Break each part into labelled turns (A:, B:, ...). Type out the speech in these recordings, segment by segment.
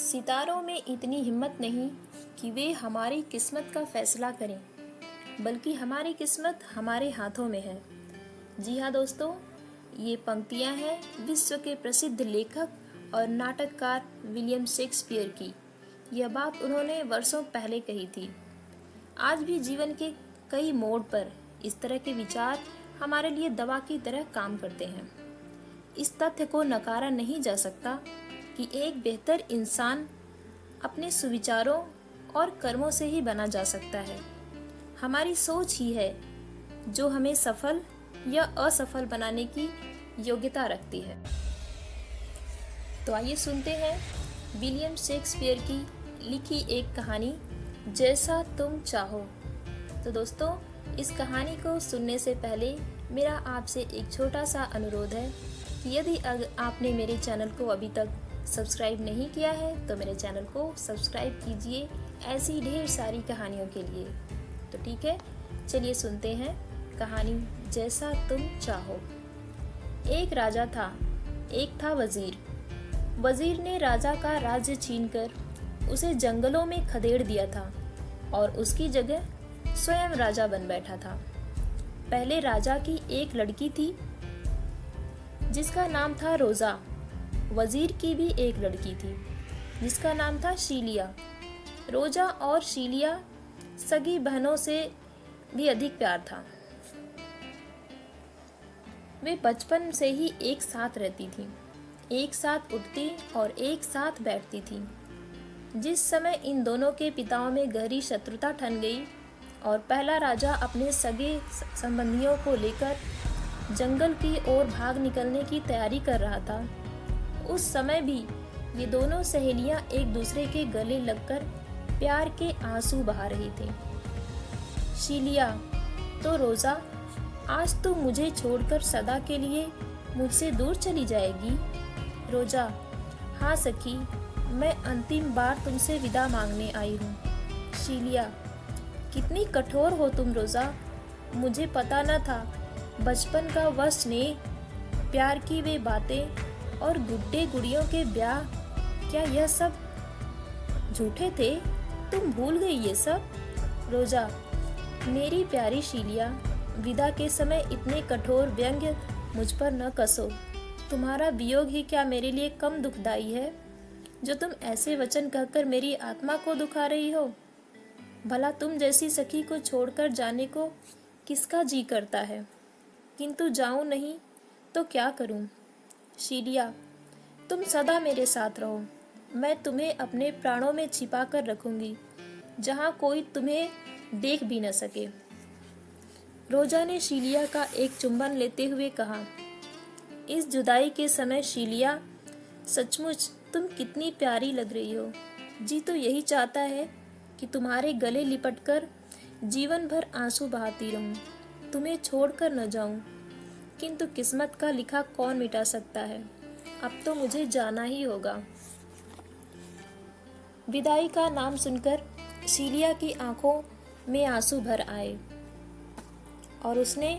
A: सितारों में इतनी हिम्मत नहीं कि वे हमारी किस्मत का फैसला करें, बल्कि हमारी किस्मत हमारे हाथों में है। जी हाँ दोस्तों, ये पंक्तियाँ हैं विश्व के प्रसिद्ध लेखक और नाटककार विलियम शेक्सपियर की। यह बात उन्होंने वर्षों पहले कही थी। आज भी जीवन के कई मोड़ पर इस तरह के विचार हमारे लिए दवा की तरह काम करते हैं। इस तथ्य को नकारा नहीं जा सकता कि एक बेहतर इंसान अपने सुविचारों और कर्मों से ही बना जा सकता है। हमारी सोच ही है जो हमें सफल या असफल बनाने की योग्यता रखती है। तो आइए सुनते हैं विलियम शेक्सपियर की लिखी एक कहानी, जैसा तुम चाहो। तो दोस्तों, इस कहानी को सुनने से पहले मेरा आपसे एक छोटा सा अनुरोध है कि यदि आपने मेरे चैनल को अभी तक सब्सक्राइब नहीं किया है तो मेरे चैनल को सब्सक्राइब कीजिए ऐसी ढेर सारी कहानियों के लिए। तो ठीक है, चलिए सुनते हैं कहानी जैसा तुम चाहो। एक राजा था, एक था वजीर। वजीर ने राजा का राज्य छीनकर उसे जंगलों में खदेड़ दिया था और उसकी जगह स्वयं राजा बन बैठा था। पहले राजा की एक लड़की थी जिसका नाम था रोजा। वजीर की भी एक लड़की थी जिसका नाम था शीलिया। रोजा और शीलिया सगी बहनों से भी अधिक प्यार था। वे बचपन से ही एक साथ रहती थीं, एक साथ उठती और एक साथ बैठती थीं। जिस समय इन दोनों के पिताओं में गहरी शत्रुता ठन गई और पहला राजा अपने सगे संबंधियों को लेकर जंगल की ओर भाग निकलने की तैयारी कर रहा था, उस समय भी ये दोनों सहेलियां एक दूसरे के गले लगकर प्यार के आंसू बहा रही थीं। शीलिया, तो रोजा, आज तू मुझे छोड़कर सदा के लिए मुझसे दूर चली जाएगी? रोजा, हाँ सखी, मैं अंतिम बार तुमसे विदा मांगने आई हूँ। शीलिया, कितनी कठोर हो तुम रोजा, मुझे पता न था। बचपन का वह स्नेह, प्यार की वे बातें और गुड्डे गुड़ियों के ब्याह, क्या यह सब झूठे थे? तुम भूल गई ये सब? रोजा, मेरी प्यारी शीलिया, विदा के समय इतने कठोर व्यंग्य मुझ पर न कसो। तुम्हारा वियोग ही क्या मेरे लिए कम दुखदाई है, जो तुम ऐसे वचन कहकर मेरी आत्मा को दुखा रही हो? भला तुम जैसी सखी को छोड़कर जाने को किसका जी करता है, किंतु जाऊं नहीं तो क्या करूं? शीलिया, तुम सदा मेरे साथ रहो, मैं तुम्हें अपने प्राणों में छिपा कर रखूंगी, जहां कोई तुम्हें देख भी न सके। रोजा ने शीलिया का एक चुंबन लेते हुए कहा, इस जुदाई के समय शीलिया, सचमुच तुम कितनी प्यारी लग रही हो। जी तो यही चाहता है कि तुम्हारे गले लिपटकर जीवन भर आंसू बहाती रहूं, तुम्हें छोड़कर न जाऊं, किंतु किस्मत का लिखा कौन मिटा सकता है। अब तो मुझे जाना ही होगा। विदाई का नाम सुनकर शीलिया की आंखों में आंसू भर आए और उसने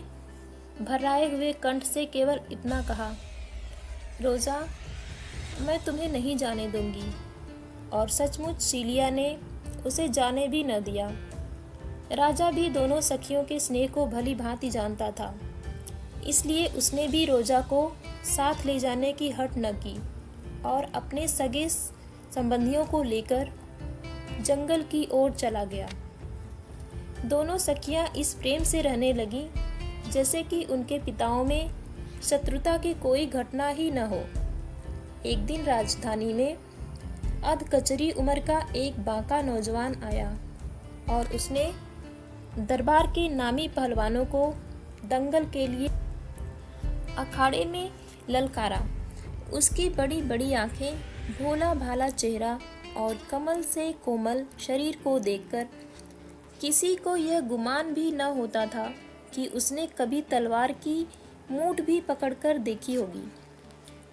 A: भर्राए हुए कंठ से केवल इतना कहा, रोजा, मैं तुम्हें नहीं जाने दूंगी। और सचमुच शीलिया ने उसे जाने भी न दिया। राजा भी दोनों सखियों के स्नेह को भली भांति जानता था, इसलिए उसने भी रोजा को साथ ले जाने की हट न की और अपने सगे संबंधियों को लेकर जंगल की ओर चला गया। दोनों सखियां इस प्रेम से रहने लगी जैसे कि उनके पिताओं में शत्रुता की कोई घटना ही न हो। एक दिन राजधानी में अधकचरी उम्र का एक बांका नौजवान आया और उसने दरबार के नामी पहलवानों को दंगल के लिए अखाड़े में ललकारा। उसकी बड़ी बड़ी आंखें, भोला भाला चेहरा और कमल से कोमल शरीर को देखकर किसी को यह गुमान भी न होता था कि उसने कभी तलवार की मूठ भी पकड़कर देखी होगी।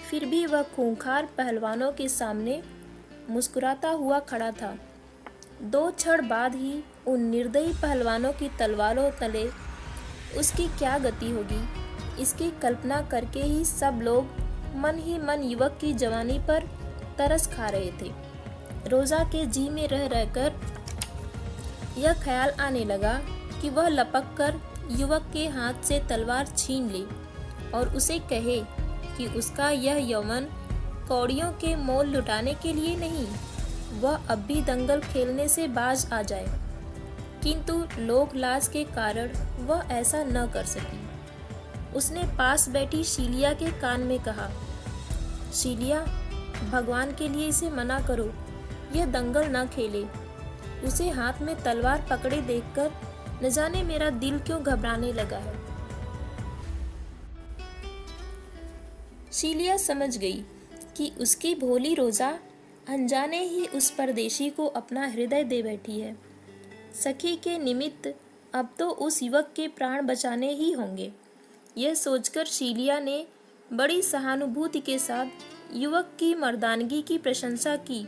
A: फिर भी वह खूंखार पहलवानों के सामने मुस्कुराता हुआ खड़ा था। 2 क्षण बाद ही उन निर्दयी पहलवानों की तलवारों तले उसकी क्या गति होगी, इसकी कल्पना करके ही सब लोग मन ही मन युवक की जवानी पर तरस खा रहे थे। रोजा के जी में रह रहकर यह ख्याल आने लगा कि वह लपक कर युवक के हाथ से तलवार छीन ले और उसे कहे कि उसका यह यौवन कौड़ियों के मोल लुटाने के लिए नहीं, वह अब भी दंगल खेलने से बाज आ जाए। किंतु लोक लाज के कारण वह ऐसा न कर सकी। उसने पास बैठी शीलिया के कान में कहा, शीलिया, भगवान के लिए इसे मना करो, यह दंगल न खेले। उसे हाथ में तलवार पकड़े देखकर न जाने मेरा दिल क्यों घबराने लगा है। शीलिया समझ गई कि उसकी भोली रोजा अनजाने ही उस परदेशी को अपना हृदय दे बैठी है। सखी के निमित्त अब तो उस युवक के प्राण बचाने ही होंगे। यह सोचकर शीलिया ने बड़ी सहानुभूति के साथ युवक की मर्दानगी की प्रशंसा की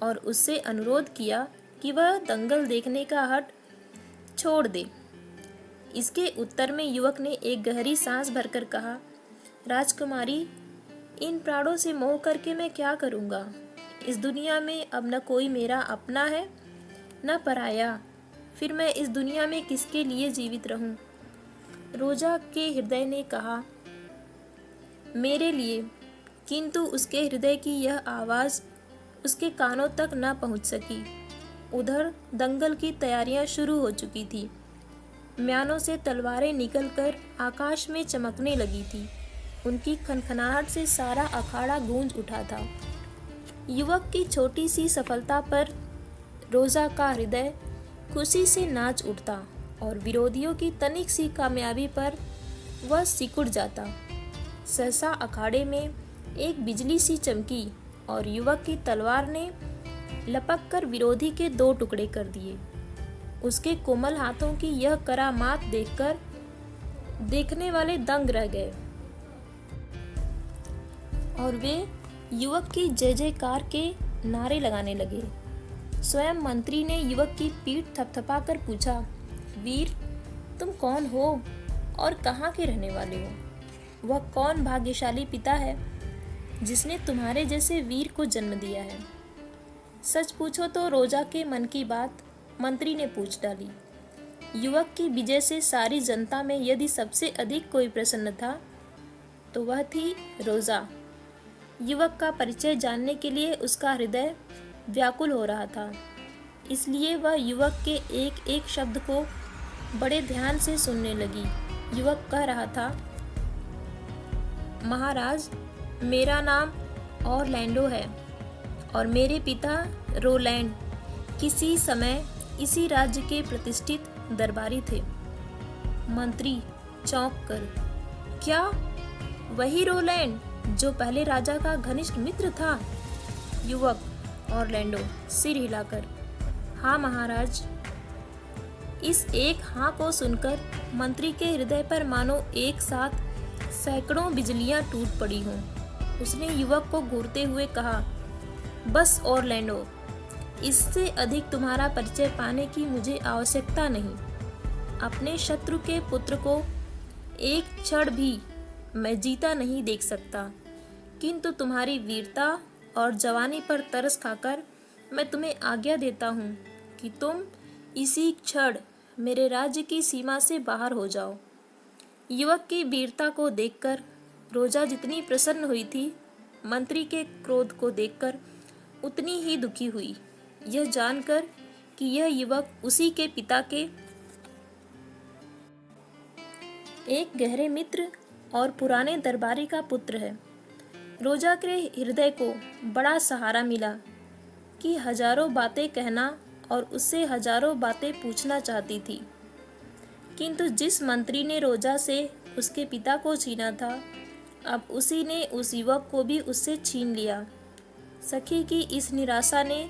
A: और उससे अनुरोध किया कि वह दंगल देखने का हठ छोड़ दे। इसके उत्तर में युवक ने एक गहरी सांस भरकर कहा, राजकुमारी, इन प्राणों से मोह करके मैं क्या करूँगा। इस दुनिया में अब न कोई मेरा अपना है न पराया, फिर मैं इस दुनिया में किसके लिए जीवित रहूं। रोजा के हृदय ने कहा, मेरे लिए, किंतु उसके हृदय की यह आवाज़ उसके कानों तक न पहुंच सकी। उधर दंगल की तैयारियां शुरू हो चुकी थी। म्यानों से तलवारें निकलकर आकाश में चमकने लगी थी। उनकी खनखनाहट से सारा अखाड़ा गूंज उठा था। युवक की छोटी सी सफलता पर रोजा का हृदय खुशी से नाच उठता और विरोधियों की तनिक सी कामयाबी पर वह सिकुड़ जाता। सहसा अखाड़े में एक बिजली सी चमकी और युवक की तलवार ने लपक कर विरोधी के 2 टुकड़े कर दिए। उसके कोमल हाथों की यह करामात देखकर देखने वाले दंग रह गए और वे युवक की जय जयकार के नारे लगाने लगे। स्वयं मंत्री ने युवक की पीठ थपथपाकर पूछा, वीर, तुम कौन हो और कहाँ के रहने वाले हो? वह कौन भाग्यशाली पिता है जिसने तुम्हारे जैसे वीर को जन्म दिया है? सच पूछो तो रोजा के मन की बात मंत्री ने पूछ डाली। युवक की विजय से सारी जनता में यदि सबसे अधिक कोई प्रसन्न था तो वह थी रोजा। युवक का परिचय जानने के लिए उसका हृदय व्याकुल हो रहा था, इसलिए वह युवक के एक एक शब्द को बड़े ध्यान से सुनने लगी। युवक कह रहा था, महाराज, मेरा नाम ऑरलैंडो है और मेरे पिता रोलैंड किसी समय इसी राज्य के प्रतिष्ठित दरबारी थे। मंत्री चौंक कर, क्या वही रोलैंड जो पहले राजा का घनिष्ठ मित्र था? युवक ऑरलैंडो सिर हिलाकर, हाँ महाराज। इस एक हाँ को सुनकर मंत्री के हृदय पर मानो एक साथ सैकड़ों बिजलियां टूट पड़ी हों। उसने युवक को घूरते हुए कहा, बस ऑरलैंडो, इससे अधिक तुम्हारा परिचय पाने की मुझे आवश्यकता नहीं। अपने शत्रु के पुत्र को एक क्षण भी मैं जीता नहीं देख सकता, किंतु तुम्हारी वीरता और जवानी पर तरस खाकर मैं तुम्हें आज्ञा देता हूँ कि तुम इसी क्षण मेरे राज्य की सीमा से बाहर हो जाओ। युवक की वीरता को देखकर रोजा जितनी प्रसन्न हुई थी, मंत्री के क्रोध को देखकर उतनी ही दुखी हुई। यह जानकर कि यह युवक उसी के पिता के एक गहरे मित्र और पुराने दरबारी का पुत्र है, रोजा के हृदय को बड़ा सहारा मिला कि हजारों बातें कहना और उससे हजारों बातें पूछना चाहती थी, किंतु जिस मंत्री ने रोजा से उसके पिता को छीना था, अब उसी ने उस युवक को भी उससे छीन लिया। सखी की इस निराशा ने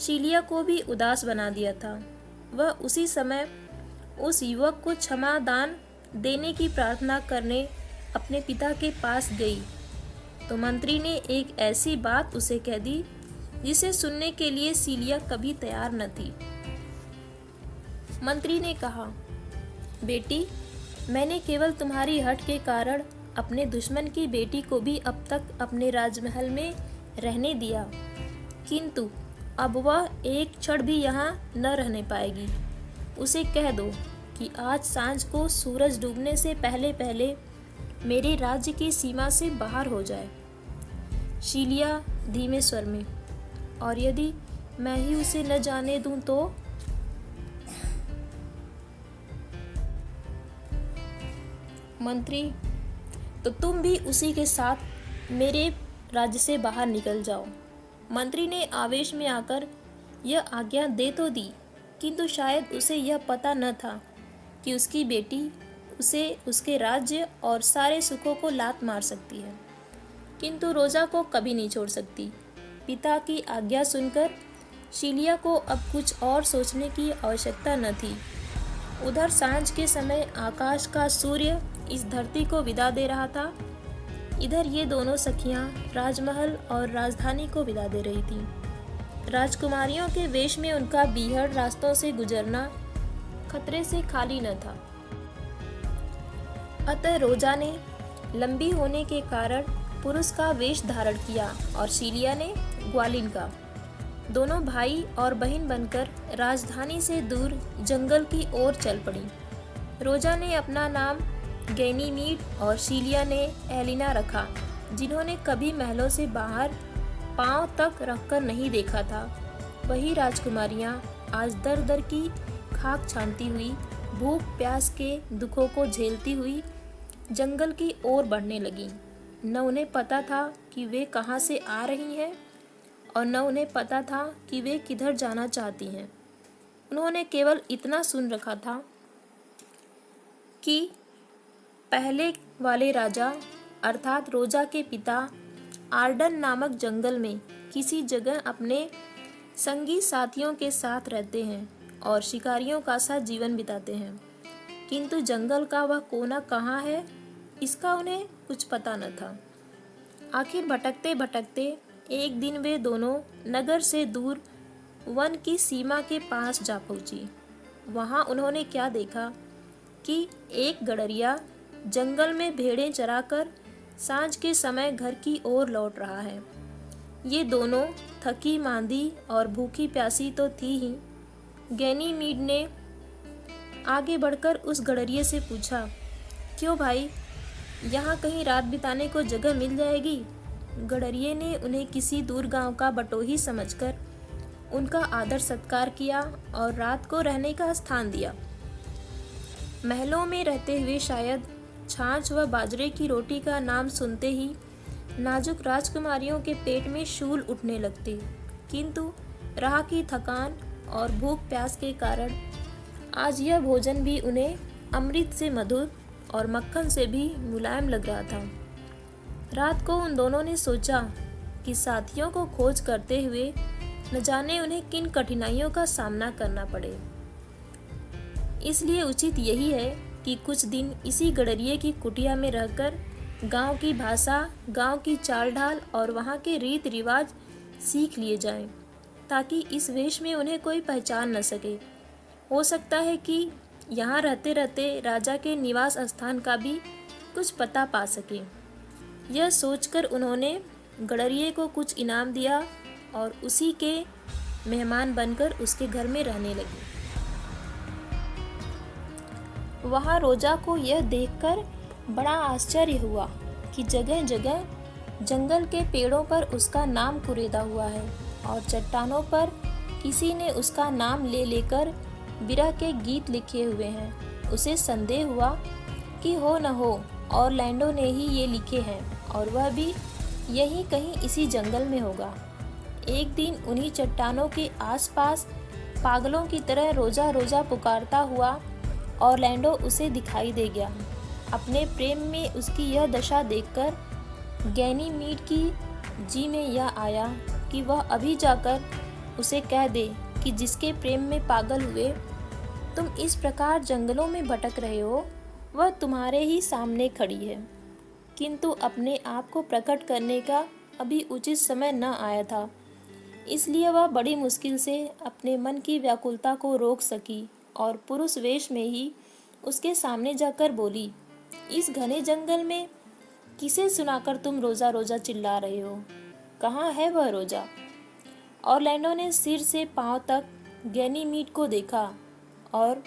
A: शीलिया को भी उदास बना दिया था। वह उसी समय उस युवक को क्षमा दान देने की प्रार्थना करने अपने पिता के पास गई, तो मंत्री ने एक ऐसी बात उसे कह दी जिसे सुनने के लिए शीलिया कभी तैयार न थी। मंत्री ने कहा, बेटी, मैंने केवल तुम्हारी हठ के कारण अपने दुश्मन की बेटी को भी अब तक अपने राजमहल में रहने दिया, किंतु अब वह एक क्षण भी यहाँ न रहने पाएगी। उसे कह दो कि आज सांझ को सूरज डूबने से पहले पहले मेरे राज्य की सीमा से बाहर हो जाए। शीलिया धीमे स्वर में, और यदि मैं ही उसे न जाने दूं तो? मंत्री, तो तुम भी उसी के साथ मेरे राज्य से बाहर निकल जाओ। मंत्री ने आवेश में आकर यह आज्ञा दे तो दी, किंतु शायद उसे यह पता न था कि उसकी बेटी उसे उसके राज्य और सारे सुखों को लात मार सकती है, किंतु रोजा को कभी नहीं छोड़ सकती। पिता की आज्ञा सुनकर शीलिया को अब कुछ और सोचने की आवश्यकता न थी। उधर सांझ के समय आकाश का सूर्य इस धरती को विदा दे रहा था। इधर ये दोनों सखियां राजमहल और राजधानी को विदा दे रही थीं। राजकुमारियों के वेश में उनका बीहड़ रास्तों से गुजरना खतरे से खाली न था। अतः रोजा ने लंबी होने के कारण पुरुष का वेश धारण किया और शीलिया ने ग्वालिन का। दोनों भाई और बहन बनकर राजधानी से दूर जंगल की ओर चल पड़ी। रोजा ने अपना नाम गैनीमीड और शीलिया ने एलिना रखा, जिन्होंने कभी महलों से बाहर पांव तक रखकर नहीं देखा था। वही राजकुमारियां आज दर दर की खाक छानती हुई, भूख प्यास के दुखों को झेलती हुई जंगल की ओर बढ़ने लगीं। न उन्हें पता था कि वे कहाँ से आ रही हैं और न उन्हें पता था कि वे किधर जाना चाहती हैं। उन्होंने केवल इतना सुन रखा था कि पहले वाले राजा अर्थात रोजा के पिता आर्डन नामक जंगल में किसी जगह अपने संगी साथियों के साथ रहते हैं और शिकारियों का सा जीवन बिताते हैं, किंतु जंगल का वह कोना कहाँ है, इसका उन्हें कुछ पता न था। आखिर भटकते भटकते एक दिन वे दोनों नगर से दूर वन की सीमा के पास जा पहुंची। वहां उन्होंने क्या देखा कि एक गडरिया जंगल में भेड़ें चराकर सांझ के समय घर की ओर लौट रहा है। ये दोनों थकी मांदी और भूखी प्यासी तो थी ही। गैनीमीड ने आगे बढ़कर उस गडरिये से पूछा, क्यों भाई, यहाँ कहीं रात बिताने को जगह मिल जाएगी? गडरिये ने उन्हें किसी दूर गांव का बटोही समझकर उनका आदर सत्कार किया और रात को रहने का स्थान दिया। महलों में रहते हुए शायद छाछ व बाजरे की रोटी का नाम सुनते ही नाजुक राजकुमारियों के पेट में शूल उठने लगते, किंतु राह की थकान और भूख प्यास के कारण आज यह भोजन भी उन्हें अमृत से मधुर और मक्खन से भी मुलायम लग रहा था। रात को उन दोनों ने सोचा कि साथियों को खोज करते हुए न जाने उन्हें किन कठिनाइयों का सामना करना पड़े। इसलिए उचित यही है कि कुछ दिन इसी गडरिये की कुटिया में रहकर गांव की भाषा, गांव की चाल ढाल और वहां के रीत रिवाज सीख लिए जाएं, ताकि इस वेश में उन्हें कोई पहचान न सके। हो सकता है कि यहाँ रहते रहते राजा के निवास स्थान का भी कुछ पता पा सके। यह सोचकर उन्होंने गडरिये को कुछ इनाम दिया और उसी के मेहमान बनकर उसके घर में रहने लगी। वहाँ रोजा को यह देखकर बड़ा आश्चर्य हुआ कि जगह जगह जंगल के पेड़ों पर उसका नाम कुरेदा हुआ है और चट्टानों पर किसी ने उसका नाम ले लेकर विरह के गीत लिखे हुए हैं। उसे संदेह हुआ कि हो न हो ऑरलैंडो ने ही ये लिखे हैं और वह भी यहीं कहीं इसी जंगल में होगा। एक दिन उन्हीं चट्टानों के आसपास पागलों की तरह रोजा रोजा पुकारता हुआ ऑरलैंडो उसे दिखाई दे गया। अपने प्रेम में उसकी यह दशा देखकर गैनीमीड की जी में यह आया कि वह अभी जाकर उसे कह दे कि जिसके प्रेम में पागल हुए तुम इस प्रकार जंगलों में भटक रहे हो, वह तुम्हारे ही सामने खड़ी है। किंतु अपने आप को प्रकट करने का अभी उचित समय न आया था, इसलिए वह बड़ी मुश्किल से अपने मन की व्याकुलता को रोक सकी और पुरुष वेश में ही उसके सामने जाकर बोली, इस घने जंगल में किसे सुनाकर तुम रोजा रोजा चिल्ला रहे हो? कहाँ है वह रोजा? ऑरलैंडो ने सिर से पांव तक गैनीमीड को देखा और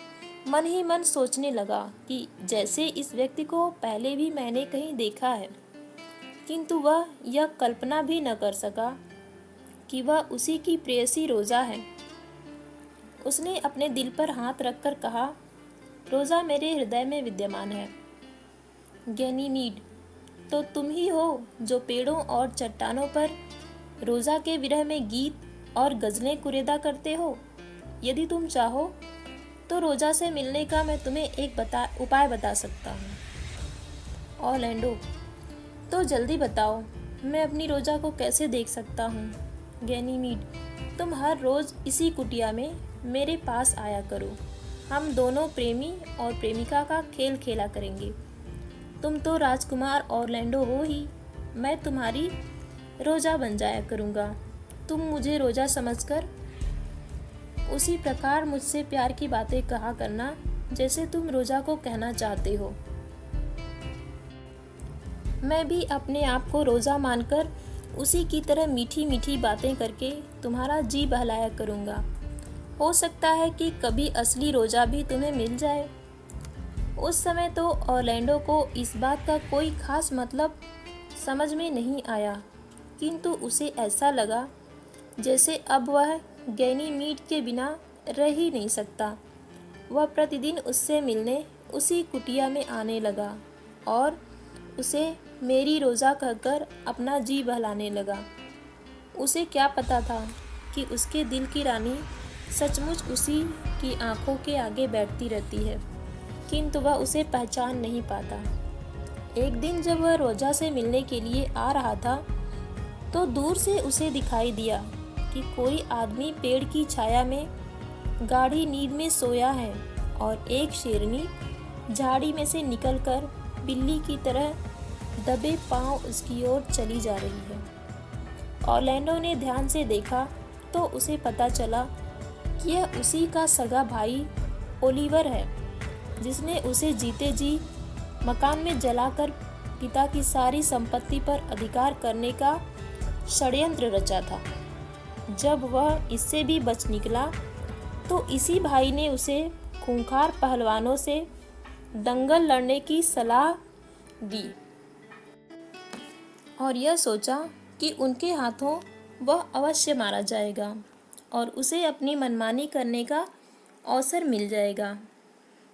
A: मन ही मन सोचने लगा कि जैसे इस व्यक्ति को पहले भी मैंने कहीं देखा है, किंतु वह यह कल्पना भी न कर सका कि वह उसी की प्रेयसी रोजा है। उसने अपने दिल पर हाथ रखकर कहा, रोजा मेरे हृदय में विद्यमान है। गैनीमीड, तो तुम ही हो जो पेड़ों और चट्टानों पर रोजा के विरह में गीत और गजलें कुरेदा करते हो। यदि तुम चाहो तो रोजा से मिलने का मैं तुम्हें एक उपाय बता सकता हूँ। ऑरलैंडो, तो जल्दी बताओ, मैं अपनी रोजा को कैसे देख सकता हूँ। गैनीमीड, तुम हर रोज इसी कुटिया में मेरे पास आया करो। हम दोनों प्रेमी और प्रेमिका का खेल खेला करेंगे। तुम तो राजकुमार ऑरलैंडो हो ही, मैं तुम्हारी रोजा बन जाया करूँगा। तुम मुझे रोजा समझकर उसी प्रकार मुझसे प्यार की बातें कहा करना जैसे तुम रोजा को कहना चाहते हो। मैं भी अपने आप को रोजा मानकर उसी की तरह मीठी मीठी बातें करके तुम्हारा जी बहलाया करूँगा। हो सकता है कि कभी असली रोजा भी तुम्हें मिल जाए। उस समय तो ऑरलैंडो को इस बात का कोई खास मतलब समझ में नहीं आया, किंतु उसे ऐसा लगा जैसे अब वह गैनीमीड के बिना रह ही नहीं सकता। वह प्रतिदिन उससे मिलने उसी कुटिया में आने लगा और उसे मेरी रोजा कहकर अपना जी बहलाने लगा। उसे क्या पता था कि उसके दिल की रानी सचमुच उसी की आंखों के आगे बैठती रहती है, किंतु वह उसे पहचान नहीं पाता। एक दिन जब वह रोजा से मिलने के लिए आ रहा था तो दूर से उसे दिखाई दिया कि कोई आदमी पेड़ की छाया में गाढ़ी नींद में सोया है और एक शेरनी झाड़ी में से निकलकर बिल्ली की तरह दबे पांव उसकी ओर चली जा रही है। ऑरलैंडो ने ध्यान से देखा तो उसे पता चला कि यह उसी का सगा भाई ओलिवर है, जिसने उसे जीते जी मकान में जलाकर पिता की सारी संपत्ति पर अधिकार करने का षड्यंत्र रचा था। जब वह इससे भी बच निकला तो इसी भाई ने उसे खूंखार पहलवानों से दंगल लड़ने की सलाह दी और यह सोचा कि उनके हाथों वह अवश्य मारा जाएगा और उसे अपनी मनमानी करने का अवसर मिल जाएगा।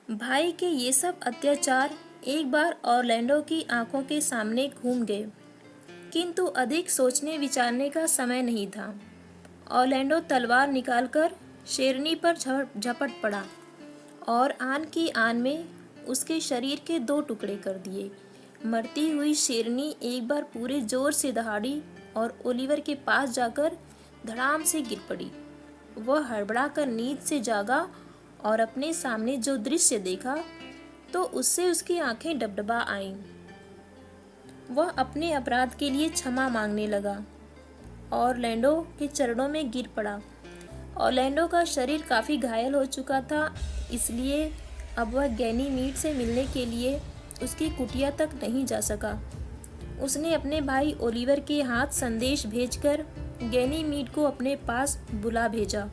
A: भाई के ये सब अत्याचार एक बार ऑरलैंडो की आंखों के सामने घूम गए, किंतु अधिक सोचने विचारने का समय नहीं था। ऑरलैंडो तलवार निकालकर शेरनी पर झपट पड़ा और आन की आन में उसके शरीर के 2 टुकड़े कर दिए। मरती हुई शेरनी एक बार पूरे जोर से दहाड़ी और ओलिवर के पास जाकर धड़ाम से गिर पड़ी। वह हड़बड़ाकर नींद से जागा और अपने सामने जो दृश्य देखा तो उससे उसकी आंखें डबडबा आईं। वह अपने अपराध के लिए क्षमा मांगने लगा। ऑरलैंडो के चरणों में गिर पड़ा। ऑरलैंडो का शरीर काफ़ी घायल हो चुका था, इसलिए अब वह गैनीमीड से मिलने के लिए उसकी कुटिया तक नहीं जा सका। उसने अपने भाई ओलिवर के हाथ संदेश भेजकर गैनीमीड को अपने पास बुला भेजा।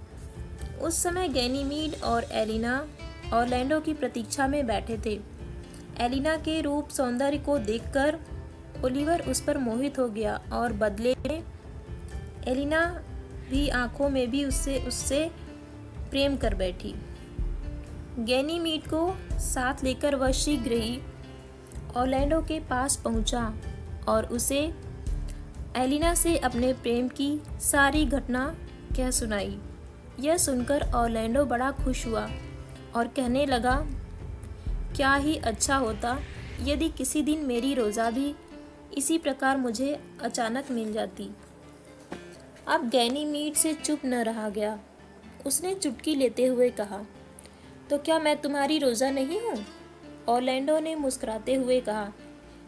A: उस समय गैनीमीड और एलिना ऑरलैंडो की प्रतीक्षा में बैठे थे। एलिना के रूप सौंदर्य को देखकर ओलिवर उस पर मोहित हो गया और बदले में एलिना भी आंखों में भी उससे प्रेम कर बैठी। गैनीमीड को साथ लेकर वह शीघ्र ही ऑरलैंडो के पास पहुंचा और उसे एलिना से अपने प्रेम की सारी घटना कह सुनाई। यह सुनकर ऑरलैंडो बड़ा खुश हुआ और कहने लगा, क्या ही अच्छा होता यदि किसी दिन मेरी रोजा भी इसी प्रकार मुझे अचानक मिल जाती। अब गैनीमीड से चुप न रहा गया। उसने चुटकी लेते हुए कहा, तो क्या मैं तुम्हारी रोजा नहीं हूँ? ऑरलैंडो ने मुस्कुराते हुए कहा,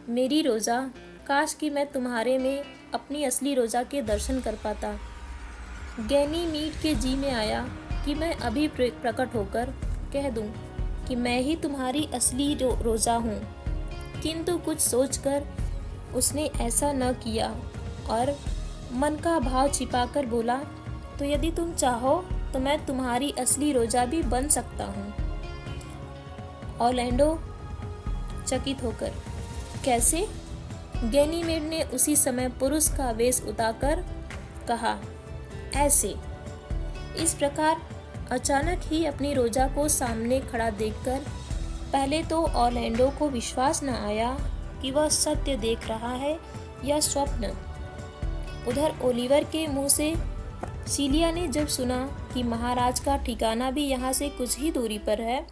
A: मेरी रोजा, काश कि मैं तुम्हारे में अपनी असली रोजा के दर्शन कर पाता। गैनीमीड के जी में आया कि मैं अभी प्रकट होकर कह दूं कि मैं ही तुम्हारी असली रोजा हूँ, किंतु कुछ सोचकर उसने ऐसा न किया और मन का भाव छिपाकर बोला, तो यदि तुम चाहो तो मैं तुम्हारी असली रोजा भी बन सकता हूँ। ऑरलैंडो चकित होकर, कैसे? गैनीमेड ने उसी समय पुरुष का वेश उतारकर कहा, ऐसे। इस प्रकार अचानक ही अपनी रोजा को सामने खड़ा देखकर पहले तो ऑरलैंडो को विश्वास न आया कि वह सत्य देख रहा है या स्वप्न। उधर ओलिवर के मुंह से सीलिया ने जब सुना कि महाराज का ठिकाना भी यहाँ से कुछ ही दूरी पर है,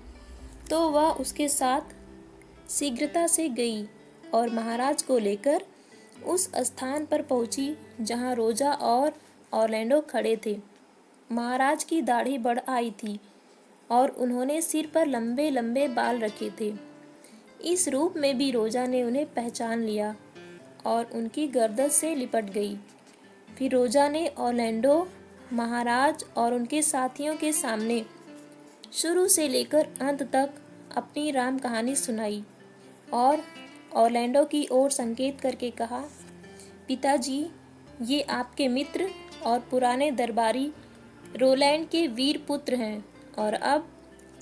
A: तो वह उसके साथ शीघ्रता से गई और महाराज को लेकर उस स्थान पर पहुंची जहाँ रोजा और ऑरलैंडो खड़े थे। महाराज की दाढ़ी बढ़ आई थी और उन्होंने सिर पर लंबे लंबे बाल रखे थे। इस रूप में भी रोजा ने उन्हें पहचान लिया और उनकी गर्दन से लिपट गई। फिर रोजा ने ऑरलैंडो, महाराज और उनके साथियों के सामने शुरू से लेकर अंत तक अपनी राम कहानी सुनाई और ऑरलैंडो की ओर संकेत करके कहा, पिताजी, ये आपके मित्र और पुराने दरबारी रोलैंड के वीर पुत्र हैं। और अब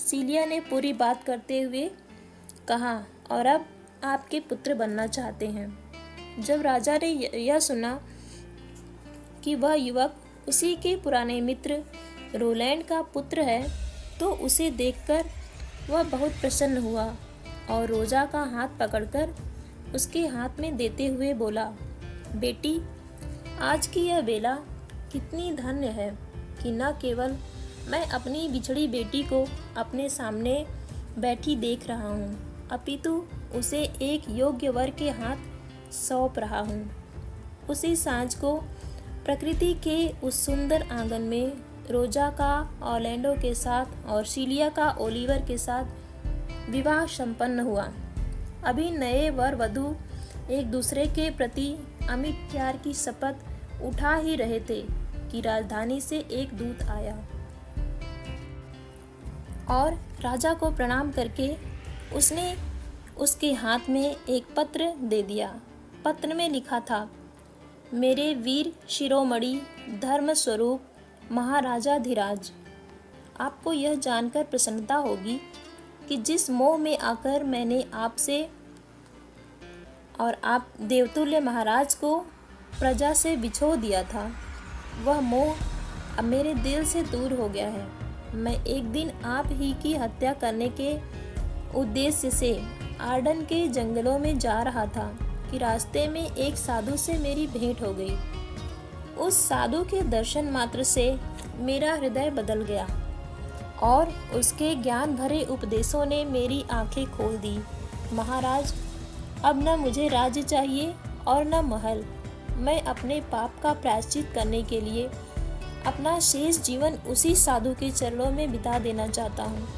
A: सीलिया ने पूरी बात करते हुए कहा, और अब आपके पुत्र बनना चाहते हैं। जब राजा ने यह सुना कि वह युवक उसी के पुराने मित्र रोलैंड का पुत्र है, तो उसे देखकर वह बहुत प्रसन्न हुआ और रोजा का हाथ पकड़कर उसके हाथ में देते हुए बोला, बेटी, आज की यह बेला कितनी धन्य है कि न केवल मैं अपनी बिछड़ी बेटी को अपने सामने बैठी देख रहा हूँ, अपितु उसे एक योग्य वर के हाथ सौंप रहा हूँ। उसी सांझ को प्रकृति के उस सुंदर आंगन में रोजा का ऑरलैंडो के साथ और सीलिया का ओलिवर के साथ विवाह संपन्न हुआ। अभी नए वर वधू एक दूसरे के प्रति अमिट प्यार की शपथ उठा ही रहे थे कि राजधानी से एक दूत आया और राजा को प्रणाम करके उसने उसके हाथ में एक पत्र दे दिया। पत्र में लिखा था, मेरे वीर शिरोमणि धर्म स्वरूप महाराजा धीराज, आपको यह जानकर प्रसन्नता होगी कि जिस मोह में आकर मैंने आपसे और आप देवतुल्य महाराज को प्रजा से बिछो दिया था, वह मोह अब मेरे दिल से दूर हो गया है। मैं एक दिन आप ही की हत्या करने के उद्देश्य से आर्डन के जंगलों में जा रहा था कि रास्ते में एक साधु से मेरी भेंट हो गई। उस साधु के दर्शन मात्र से मेरा हृदय बदल गया और उसके ज्ञान भरे उपदेशों ने मेरी आंखें खोल दी। महाराज, अब न मुझे राज्य चाहिए और न महल। मैं अपने पाप का प्रायश्चित करने के लिए अपना शेष जीवन उसी साधु के चरणों में बिता देना चाहता हूँ।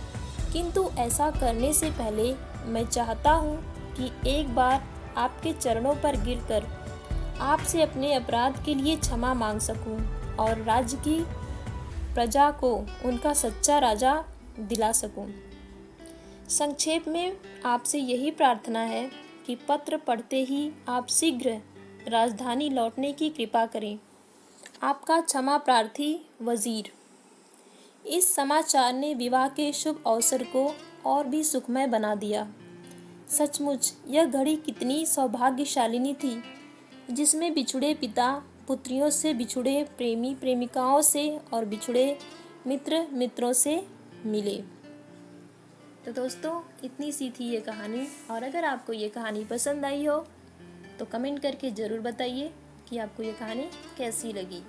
A: किंतु ऐसा करने से पहले मैं चाहता हूँ कि एक बार आपके चरणों पर गिरकर आपसे अपने अपराध के लिए क्षमा मांग सकूं और राज्य की प्रजा को उनका सच्चा राजा दिला सकूं। संक्षेप में आपसे यही प्रार्थना है कि पत्र पढ़ते ही आप शीघ्र राजधानी लौटने की कृपा करें। आपका क्षमा प्रार्थी वजीर। इस समाचार ने विवाह के शुभ अवसर को और भी सुखमय बना दिया। सचमुच यह घड़ी कितनी सौभाग्यशालिनी थी, जिसमें बिछुड़े पिता पुत्रियों से, बिछुड़े प्रेमी प्रेमिकाओं से और बिछुड़े मित्र मित्रों से मिले। तो दोस्तों, इतनी सी थी ये कहानी। और अगर आपको ये कहानी पसंद आई हो तो कमेंट करके ज़रूर बताइए कि आपको ये कहानी कैसी लगी।